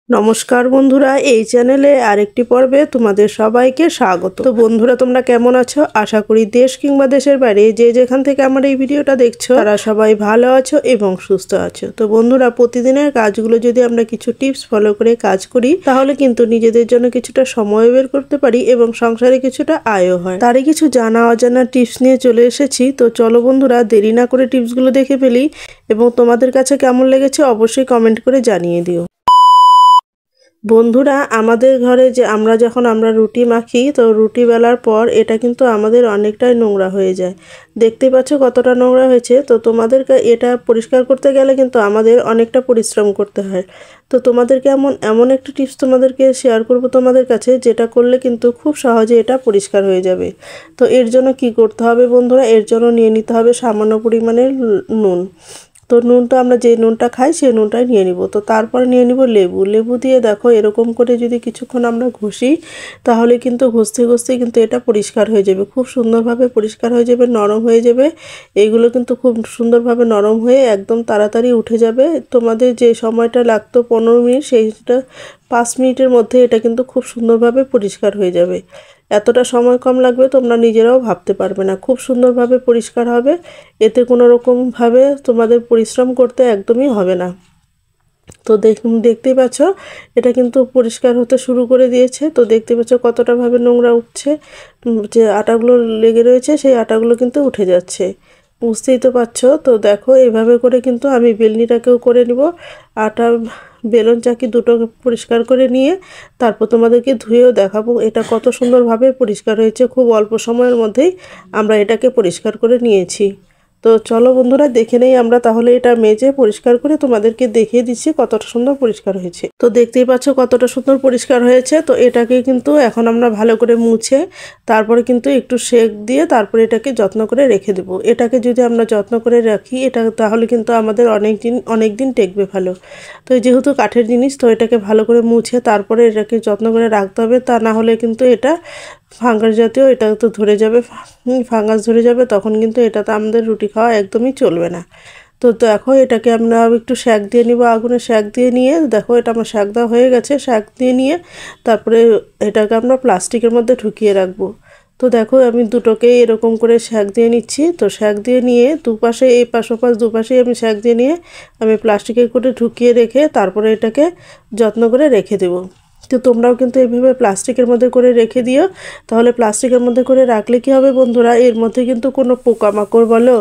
নমস্কার বন্ধুরা, এই চ্যানেলে আরেকটি পর্বে তোমাদের সবাইকে স্বাগত। তো বন্ধুরা, তোমরা কেমন আছো? আশা করি দেশ কিংবা দেশের বাইরে যে যেখান থেকে আমার এই ভিডিওটা দেখছো তারা সবাই ভালো আছো এবং সুস্থ আছো। তো বন্ধুরা, প্রতিদিনের কাজগুলো যদি আমরা কিছু টিপস ফলো করে কাজ করি তাহলে কিন্তু নিজেদের জন্য কিছুটা সময় বের করতে পারি এবং সংসারে কিছুটা আয়ও হয়। তারই কিছু জানা অজানা টিপস নিয়ে চলে এসেছি। তো চলো বন্ধুরা, দেরি না করে টিপসগুলো দেখে ফেলি এবং তোমাদের কাছে কেমন লেগেছে অবশ্যই কমেন্ট করে জানিয়ে দিও। বন্ধুরা, আমাদের ঘরে যে আমরা যখন রুটি মাখি, তো রুটি বেলার পর এটা কিন্তু আমাদের অনেকটাই নোংরা হয়ে যায়। দেখতে পাচ্ছ কতটা নোংরা হয়েছে। তো তোমাদেরকে এটা পরিষ্কার করতে গেলে কিন্তু আমাদের অনেকটা পরিশ্রম করতে হয়। তো তোমাদেরকে এমন একটা টিপস তোমাদেরকে শেয়ার করব তোমাদের কাছে, যেটা করলে কিন্তু খুব সহজে এটা পরিষ্কার হয়ে যাবে। তো এর জন্য কি করতে হবে বন্ধুরা, এর জন্য নিয়ে নিতে হবে সামান্য পরিমাণের নুন। তো নুনটা আমরা যে নুনটা খাই সেই নুনটাই নিয়ে নিব। তো তারপর নিয়ে নিব লেবু। লেবু দিয়ে দেখো এরকম করে যদি কিছুক্ষণ আমরা ঘষি তাহলে কিন্তু ঘষতে ঘষতে কিন্তু এটা পরিষ্কার হয়ে যাবে, খুব সুন্দরভাবে পরিষ্কার হয়ে যাবে, নরম হয়ে যাবে। এইগুলো কিন্তু খুব সুন্দরভাবে নরম হয়ে একদম তাড়াতাড়ি উঠে যাবে। তোমাদের যে সময়টা লাগতো 15 মিনিট, সেইটা 5 মিনিটের মধ্যে এটা কিন্তু খুব সুন্দরভাবে পরিষ্কার হয়ে যাবে। এতটা সময় কম লাগবে তোমরা নিজেরাও ভাবতে পারবে না, খুব সুন্দরভাবে পরিষ্কার হবে। এতে কোনো রকমভাবে তোমাদের পরিশ্রম করতে একদমই হবে না। তো দেখতেই পাচ্ছ এটা কিন্তু পরিষ্কার হতে শুরু করে দিয়েছে। তো দেখতে পাচ্ছ কতটা ভাবে নোংরা উঠছে, যে আটাগুলো লেগে রয়েছে সেই আটাগুলো কিন্তু উঠে যাচ্ছে, বুঝতেই তো পারছো। তো দেখো এইভাবে করে কিন্তু আমি বেলনিটাকেও করে নিব। আটা বেলন চাকি দুটো পরিষ্কার করে নিয়ে তারপর তোমাদেরকে ধুয়েও দেখাবো এটা কত সুন্দরভাবে পরিষ্কার হয়েছে। খুব অল্প সময়ের মধ্যেই আমরা এটাকে পরিষ্কার করে নিয়েছি। তো চলো বন্ধুরা, দেখে নেই আমরা তাহলে এটা মেজে পরিষ্কার করে তোমাদেরকে দেখিয়ে দিচ্ছি কতটা সুন্দর পরিষ্কার হয়েছে। তো দেখতেই পাচ্ছ কতটা সুন্দর পরিষ্কার হয়েছে। তো এটাকে কিন্তু এখন আমরা ভালো করে মুছে তারপরে কিন্তু একটু সেক দিয়ে তারপরে এটাকে যত্ন করে রেখে দেবো। এটাকে যদি আমরা যত্ন করে রাখি এটা তাহলে কিন্তু আমাদের অনেক দিন টেকবে ভালো। তো যেহেতু কাঠের জিনিস, তো এটাকে ভালো করে মুছে তারপরে এটাকে যত্ন করে রাখতে হবে, তা না হলে কিন্তু এটা ফাঙ্গাস জাতীয়, এটা তো ধরে যাবে, ফাঙ্গাস ধরে যাবে, তখন কিন্তু এটাতে আমাদের রুটি খাওয়া একদমই চলবে না। তো দেখো এটাকে আমরা একটু শ্যাক দিয়ে নিব, আগুনে শ্যাক দিয়ে নিয়ে দেখো এটা আমার শ্যাক দেওয়া হয়ে গেছে। শ্যাক দিয়ে নিয়ে তারপরে এটাকে আমরা প্লাস্টিকের মধ্যে ঢুকিয়ে রাখবো। তো দেখো আমি দুটোকেই এরকম করে শ্যাক দিয়ে নিচ্ছি। তো শ্যাক দিয়ে নিয়ে দুপাশে, এই পাশ ওপাশ দুপাশেই আমি শ্যাক দিয়ে নিয়ে আমি প্লাস্টিকের করে ঢুকিয়ে রেখে তারপরে এটাকে যত্ন করে রেখে দেবো। তো তোমরাও কিন্তু এইভাবে প্লাস্টিকের মধ্যে করে রেখে দিও। তাহলে প্লাস্টিকের মধ্যে করে রাখলে কি হবে বন্ধুরা, এর মধ্যে কিন্তু কোনো পোকামাকড় বলো,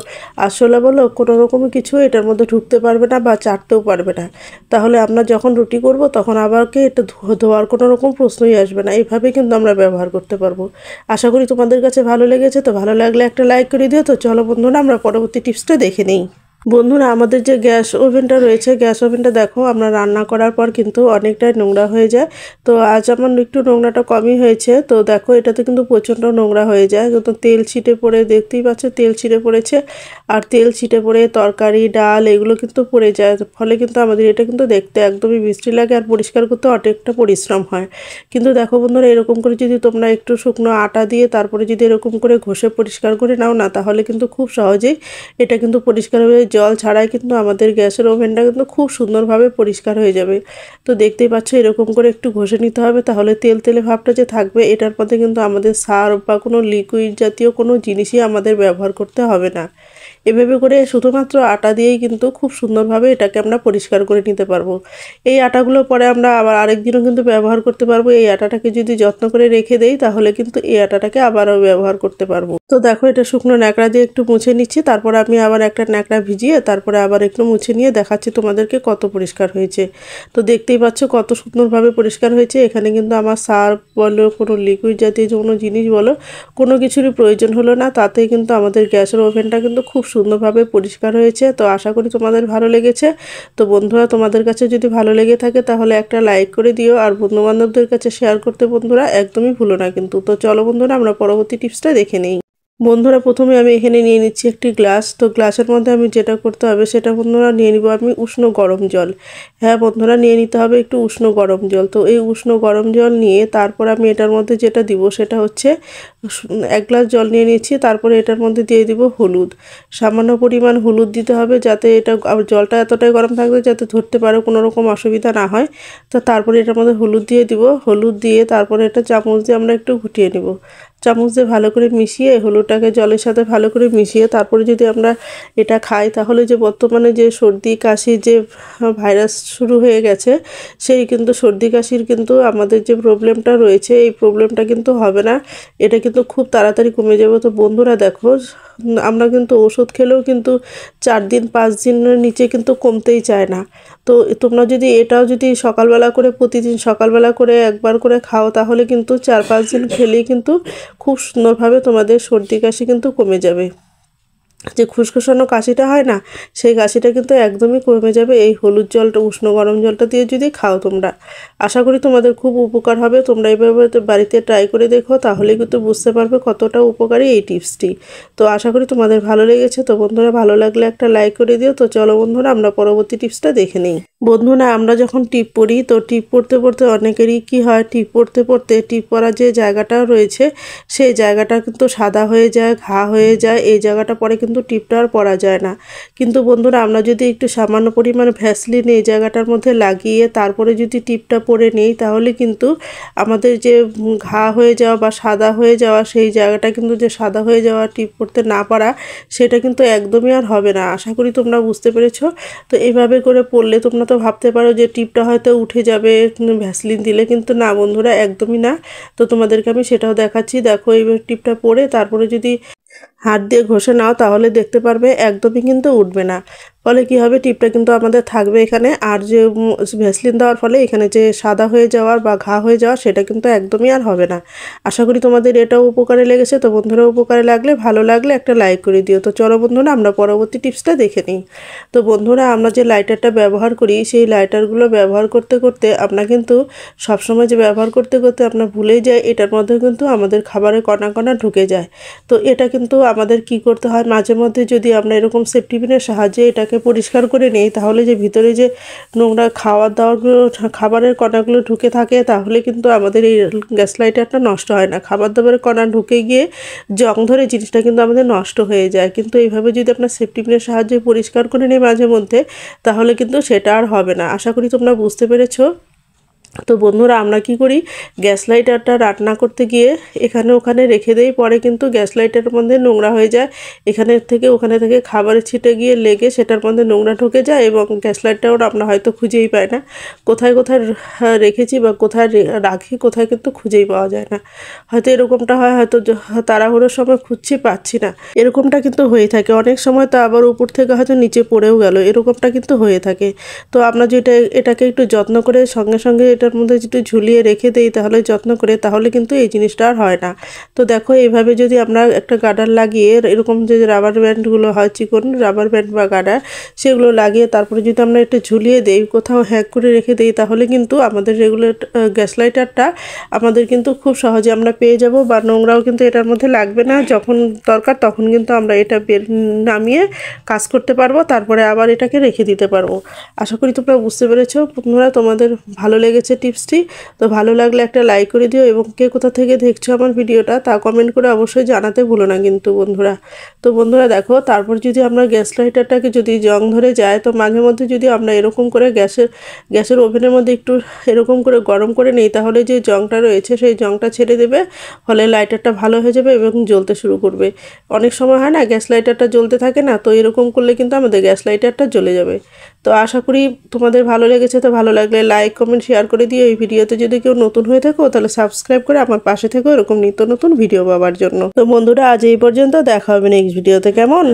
আরশোলা বলো, কোনো রকম কিছু এটার মধ্যে ঢুকতে পারবে না বা চাটতেও পারবে না। তাহলে আমরা যখন রুটি করব তখন আবারকে এটা ধোয়ার কোনো রকম প্রশ্নই আসবে না। এইভাবে কিন্তু আমরা ব্যবহার করতে পারবো। আশা করি তোমাদের কাছে ভালো লেগেছে। তো ভালো লাগলে একটা লাইক করে দিও। তো চলো বন্ধুরা, আমরা পরবর্তী টিপসটা দেখে নিই। বন্ধুরা, আমাদের যে গ্যাস ওভেনটা রয়েছে, গ্যাস ওভেনটা দেখো আমরা রান্না করার পর কিন্তু অনেকটাই নোংরা হয়ে যায়। তো আজ আমার একটু নোংরাটা কমই হয়েছে। তো দেখো এটাতে কিন্তু প্রচণ্ড নোংরা হয়ে যায়, কিন্তু তেল ছিটে পড়ে, দেখতেই পাচ্ছ তেল ছিটে পড়েছে। আর তেল ছিটে পড়ে তরকারি ডাল এগুলো কিন্তু পড়ে যায়, ফলে কিন্তু আমাদের এটা কিন্তু দেখতে একদমই বিশ্রী লাগে আর পরিষ্কার করতে অনেকটা পরিশ্রম হয়। কিন্তু দেখো বন্ধুরা, এরকম করে যদি তোমরা একটু শুকনো আটা দিয়ে তারপরে যদি এরকম করে ঘষে পরিষ্কার করে নাও না, তাহলে কিন্তু খুব সহজেই এটা কিন্তু পরিষ্কার হয়ে, জল ছাড়াই কিন্তু আমাদের গ্যাসের ওভেনটা কিন্তু খুব সুন্দরভাবে পরিষ্কার হয়ে যাবে। তো দেখতেই পাচ্ছ এরকম করে একটু ঘষে নিতে হবে, তাহলে তেল তেলে ভাবটা যে থাকবে এটার মধ্যে কিন্তু আমাদের সার্ফ বা কোনো লিকুইড জাতীয় কোনো জিনিসই আমাদের ব্যবহার করতে হবে না। এভাবে করে শুধুমাত্র আটা দিয়েই কিন্তু খুব সুন্দরভাবে এটাকে আমরা পরিষ্কার করে নিতে পারবো। এই আটাগুলো পরে আমরা আবার আরেকদিনও কিন্তু ব্যবহার করতে পারবো। এই আটাটাকে যদি যত্ন করে রেখে দেই তাহলে কিন্তু এই আটাটাকে আবারও ব্যবহার করতে পারবো। তো দেখো এটা শুকনো ন্যাকড়া দিয়ে একটু মুছে নিচ্ছি, তারপর আমি আবার একটা ন্যাকড়া ভিজিয়ে তারপরে আবার একটু মুছে নিয়ে দেখাচ্ছি তোমাদেরকে কত পরিষ্কার হয়েছে। তো দেখতেই পাচ্ছ কত সুন্দরভাবে পরিষ্কার হয়েছে। এখানে কিন্তু আমার সার্ফ বলো, কোনো লিকুইড জাতীয় কোনো জিনিস বলো, কোনো কিছুরই প্রয়োজন হলো না। তাতেই কিন্তু আমাদের গ্যাসের ওভেনটা কিন্তু খুব সুন্দরভাবে পরিষ্কার হয়েছে। তো আশা করি তোমাদের ভালো লেগেছে। তো বন্ধুরা, তোমাদের কাছে যদি ভালো লেগে থাকে তাহলে একটা লাইক করে দিও, আর বন্ধুবান্ধবদের কাছে শেয়ার করতে বন্ধুরা একদমই ভুলো না কিন্তু। তো চলো বন্ধুরা, আমরা পরবর্তী টিপসটা দেখে নিই। বন্ধুরা প্রথমে আমি এখানে নিয়ে নিচ্ছি একটি গ্লাস। তো গ্লাসের মধ্যে আমি যেটা করতে হবে সেটা বন্ধুরা নিয়ে নিব আমি উষ্ণ গরম জল। হ্যাঁ বন্ধুরা, নিয়ে নিতে হবে একটু উষ্ণ গরম জল। তো এই উষ্ণ গরম জল নিয়ে তারপর আমি এটার মধ্যে যেটা দিব সেটা হচ্ছে 1 গ্লাস জল নিয়ে নিচ্ছি। তারপরে এটার মধ্যে দিয়ে দিব হলুদ, সামান্য পরিমাণ হলুদ দিতে হবে, যাতে এটা জলটা এতটাই গরম থাকবে যাতে ধরতে পারে, কোনো রকম অসুবিধা না হয়। তো তারপরে এটার মধ্যে হলুদ দিয়ে দিব। হলুদ দিয়ে তারপরে এটা চামচ দিয়ে আমরা একটু ঘুটিয়ে নিব। চামচ দিয়ে ভালো করে মিশিয়ে হলুদটাকে জলের সাথে ভালো করে মিশিয়ে তারপরে যদি আমরা এটা খাই তাহলে যে বর্তমানে যে সর্দি কাশি যে ভাইরাস শুরু হয়ে গেছে, সেই কিন্তু সর্দি কাশির কিন্তু আমাদের যে প্রবলেমটা রয়েছে এই প্রবলেমটা কিন্তু হবে না, এটা কিন্তু খুব তাড়াতাড়ি কমে যাবে। তো বন্ধুরা দেখো, আমরা কিন্তু ওষুধ খেলেও কিন্তু 4 দিন 5 দিনের নিচে কিন্তু কমতেই চায় না। তো তোমরা যদি এটাও যদি সকালবেলা করে প্রতিদিন সকালবেলা করে একবার করে খাও তাহলে কিন্তু 4-5 দিন খেলেই কিন্তু খুব সুন্দরভাবে তোমাদের সর্দি কাশি কিন্তু কমে যাবে। যে খুসখুসানো কাশিটা হয় না, সেই কাশিটা কিন্তু একদমই কমে যাবে এই হলুদ জলটা উষ্ণ গরম জলটা দিয়ে যদি খাও তোমরা। আশা করি তোমাদের খুব উপকার হবে। তোমরা এইভাবে বাড়িতে ট্রাই করে দেখো, তাহলে কিন্তু বুঝতে পারবে কতটা উপকারী এই টিপসটি। তো আশা করি তোমাদের ভালো লেগেছে। তো বন্ধুরা ভালো লাগলে একটা লাইক করে দিও। তো চলো বন্ধুরা আমরা পরবর্তী টিপসটা দেখে নিই। বন্ধুরা আমরা যখন টিপ পড়ি তো টিপ পড়তে পড়তে অনেকেরই কি হয়, টিপ পড়তে পড়তে টিপ পড়ার যে জায়গাটা রয়েছে সেই জায়গাটা কিন্তু সাদা হয়ে যায়, ঘা হয়ে যায়, এই জায়গাটা পরে কিন্তু টিপটা আর পরা যায় না। কিন্তু বন্ধুরা আমরা যদি একটু সামান্য পরিমাণ ভ্যাসলিন এই জায়গাটার মধ্যে লাগিয়ে তারপরে যদি টিপটা পরে নিই তাহলে কিন্তু আমাদের যে ঘা হয়ে যাওয়া বা সাদা হয়ে যাওয়া সেই জায়গাটা কিন্তু যে সাদা হয়ে যাওয়া টিপ পড়তে না পারা সেটা কিন্তু একদমই আর হবে না। আশা করি তোমরা বুঝতে পেরেছো। তো এইভাবে করে পড়লে তোমরা তো ভাবতে পারো যে টিপটা হয়তো উঠে যাবে ভ্যাসলিন দিলে, কিন্তু না বন্ধুরা, একদমই না। তো তোমাদেরকে আমি সেটাও দেখাচ্ছি। দেখো এই টিপটা পরে তারপরে যদি হাত দিয়ে ঘষে নাও তাহলে দেখতে পারবে একদমই কিন্তু উঠবে না। ফলে কি হবে, টিপটা কিন্তু আমাদের থাকবে এখানে, আর যে ভ্যাসলিন দেওয়ার ফলে এখানে যে সাদা হয়ে যাওয়ার বা ঘা হয়ে যাওয়ার সেটা কিন্তু একদমই আর হবে না। আশা করি তোমাদের এটাও উপকারে লেগেছে। তো বন্ধুরা উপকারে লাগলে ভালো লাগলে একটা লাইক করে দিও। তো চলো বন্ধুরা আমরা পরবর্তী টিপসটা দেখে নিই। তো বন্ধুরা আমরা যে লাইটারটা ব্যবহার করি সেই লাইটারগুলো ব্যবহার করতে করতে আমরা কিন্তু সবসময় যে ব্যবহার করতে করতে আমরা ভুলেই যাই এটার মধ্যে কিন্তু আমাদের খাবারের কণা কণা ঢুকে যায়। তো এটা কিন্তু আমাদের কি করতে হয়, মাঝে মধ্যে যদি আমরা এরকম সেফটি পিনের সাহায্যে এটাকে পরিষ্কার করে নেই তাহলে যে ভিতরে যে নোংরা খাওয়ার দাওয়ারগুলো খাবারের কণাগুলো ঢুকে থাকে তাহলে কিন্তু আমাদের এই গ্যাস লাইটারটা নষ্ট হয় না। খাবার দাবারের কণা ঢুকে গিয়ে জং ধরে জিনিসটা কিন্তু আমাদের নষ্ট হয়ে যায়। কিন্তু এইভাবে যদি আপনার সেফটি পিনের সাহায্যে পরিষ্কার করে নেই মাঝে মধ্যে তাহলে কিন্তু সেটা আর হবে না। আশা করি তোমরা বুঝতে পেরেছো। তো বন্ধুরা আমরা কি করি, গ্যাস লাইটারটা রান্না করতে গিয়ে এখানে ওখানে রেখে দেই, পরে কিন্তু গ্যাস লাইটারের মধ্যে নোংরা হয়ে যায়, এখানে থেকে ওখানে থেকে খাবারের ছিটে গিয়ে লেগে সেটার মধ্যে নোংরা ঢুকে যায় এবং গ্যাস লাইটারও আমরা হয়তো খুঁজেই পাই না, কোথায় কোথায় রেখেছি বা কোথায় রাখি কোথায় কিন্তু খুঁজেই পাওয়া যায় না। হয়তো এরকমটা হয়, হয়তো তাড়াহুড়োর সময় খুঁজছি পাচ্ছি না, এরকমটা কিন্তু হয়ে থাকে। অনেক সময় তো আবার উপর থেকে হয়তো নিচে পড়েও গেল, এরকমটা কিন্তু হয়ে থাকে। তো আমরা যেটা এটাকে একটু যত্ন করে সঙ্গে সঙ্গে এটার মধ্যে যদি ঝুলিয়ে রেখে দেই তাহলে যত্ন করে, তাহলে কিন্তু এই জিনিসটা আর হয় না। তো দেখো এইভাবে যদি আমরা একটা গার্ডার লাগিয়ে এরকম যে রাবার ব্যান্ডগুলো হয়, চিকন রাবার ব্যান্ড বা গার্ডার, সেগুলো লাগিয়ে তারপরে যদি আমরা একটু ঝুলিয়ে দেই, কোথাও হ্যাক করে রেখে দেই, তাহলে কিন্তু আমাদের রেগুলার গ্যাস লাইটারটা আমাদের কিন্তু খুব সহজে আমরা পেয়ে যাব, বা নোংরাও কিন্তু এটার মধ্যে লাগবে না। যখন দরকার তখন কিন্তু আমরা এটা নামিয়ে কাজ করতে পারবো, তারপরে আবার এটাকে রেখে দিতে পারবো। আশা করি তোমরা বুঝতে পেরেছো। বন্ধুরা তোমাদের ভালো লেগেছে টিপসটি, তো ভালো লাগলে একটা লাইক করে দিও এবং কে কোথা থেকে দেখছো আমার ভিডিওটা তা কমেন্ট করে অবশ্যই জানাতে ভুলো না কিন্তু বন্ধুরা। তো বন্ধুরা দেখো, তারপর যদি আমরা গ্যাস লাইটারটাকে যদি জং ধরে যায় তো মাঝে মধ্যে যদি আমরা এরকম করে গ্যাসের ওভেনের মধ্যে একটু এরকম করে গরম করে নিই তাহলে যে জংটা রয়েছে সেই জংটা ছেড়ে দেবে, ফলে লাইটারটা ভালো হয়ে যাবে এবং জ্বলতে শুরু করবে। অনেক সময় হয় না গ্যাস লাইটারটা জ্বলতে থাকে না, তো এরকম করলে কিন্তু আমাদের গ্যাস লাইটারটা জ্বলে যাবে। তো আশা করি তোমাদের ভালো লেগেছে। তো ভালো লাগলে লাইক কমেন্ট শেয়ার করে দিও। এই ভিডিওতে যদি কেউ নতুন হয়ে থাকো তাহলে সাবস্ক্রাইব করে আমার পাশে থেকো এরকম নিত্য নতুন ভিডিও পাওয়ার জন্য। তো বন্ধুরা আজ এই পর্যন্ত, দেখা হবে নেক্সট ভিডিওতে, কেমন?